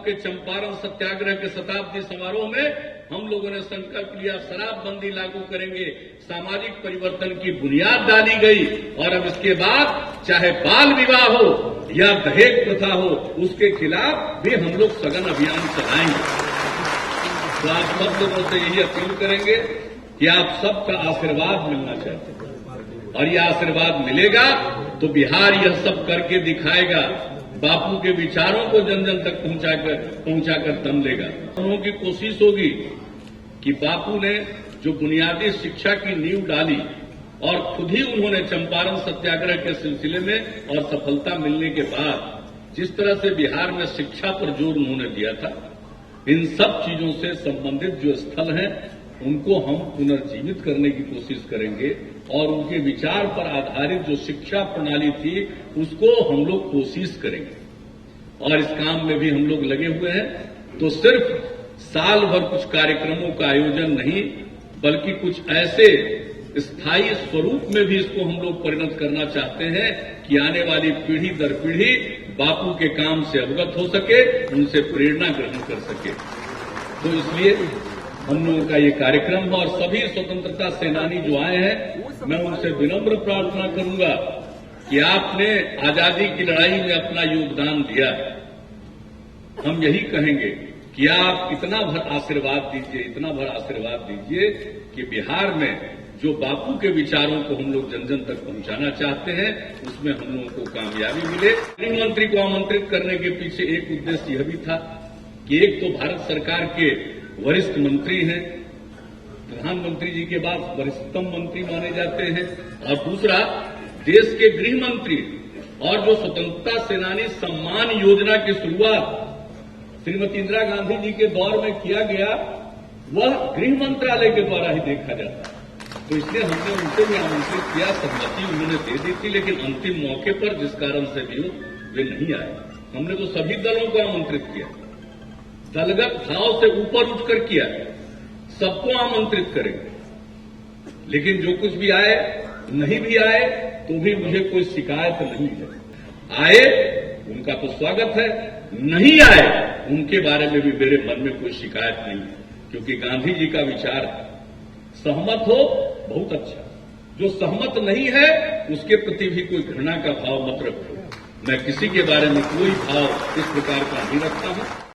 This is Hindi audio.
के चंपारण सत्याग्रह के शताब्दी समारोह में हम लोगों ने संकल्प लिया, शराबबंदी लागू करेंगे, सामाजिक परिवर्तन की बुनियाद डाली गई और अब इसके बाद चाहे बाल विवाह हो या दहेज प्रथा हो, उसके खिलाफ भी हम लोग सघन अभियान चलाएंगे। तो आप सब लोगों से यही अपील करेंगे कि आप सबका आशीर्वाद मिलना चाहते हैं और यह आशीर्वाद मिलेगा तो बिहार यह सब करके दिखाएगा, बापू के विचारों को जन जन तक पहुंचाकर दम लेगा। उन्होंने की कोशिश होगी कि बापू ने जो बुनियादी शिक्षा की नींव डाली और खुद ही उन्होंने चंपारण सत्याग्रह के सिलसिले में और सफलता मिलने के बाद जिस तरह से बिहार में शिक्षा पर जोर उन्होंने दिया था, इन सब चीजों से संबंधित जो स्थल हैं उनको हम पुनर्जीवित करने की कोशिश करेंगे और उनके विचार पर आधारित जो शिक्षा प्रणाली थी उसको हम लोग कोशिश करेंगे और इस काम में भी हम लोग लगे हुए हैं। तो सिर्फ साल भर कुछ कार्यक्रमों का आयोजन नहीं बल्कि कुछ ऐसे स्थायी स्वरूप में भी इसको हम लोग परिणत करना चाहते हैं कि आने वाली पीढ़ी दर पीढ़ी बापू के काम से अवगत हो सके, उनसे प्रेरणा ग्रहण कर सके। तो इसलिए हम लोगों का ये कार्यक्रम है और सभी स्वतंत्रता सेनानी जो आए हैं मैं उनसे विनम्र प्रार्थना करूंगा कि आपने आजादी की लड़ाई में अपना योगदान दिया। हम यही कहेंगे कि आप इतना भर आशीर्वाद दीजिए कि बिहार में जो बापू के विचारों को हम लोग जन जन तक पहुंचाना चाहते हैं उसमें हम लोगों को कामयाबी मिले। गृह मंत्री को आमंत्रित करने के पीछे एक उद्देश्य यह भी था कि एक तो भारत सरकार के वरिष्ठ मंत्री हैं, प्रधानमंत्री जी के बाद वरिष्ठतम मंत्री माने जाते हैं, और दूसरा देश के गृह मंत्री और जो स्वतंत्रता सेनानी सम्मान योजना की शुरुआत श्रीमती इंदिरा गांधी जी के दौर में किया गया वह गृह मंत्रालय के द्वारा ही देखा जाता है। तो इसलिए हमने उनसे भी आमंत्रित किया, सहमति उन्होंने दे दी थी, लेकिन अंतिम मौके पर जिस कारण से भी वे नहीं आए। हमने तो सभी दलों को आमंत्रित किया, दलगत भाव से ऊपर उठकर किया, सबको आमंत्रित करेंगे, लेकिन जो कुछ भी आए नहीं भी आए तो भी मुझे कोई शिकायत नहीं है। आए उनका तो स्वागत है, नहीं आए उनके बारे में भी मेरे मन में कोई शिकायत नहीं है, क्योंकि गांधी जी का विचार है सहमत हो बहुत अच्छा, जो सहमत नहीं है उसके प्रति भी कोई घृणा का भाव मत रखो। मैं किसी के बारे में कोई भाव इस प्रकार का नहीं रखता हूं।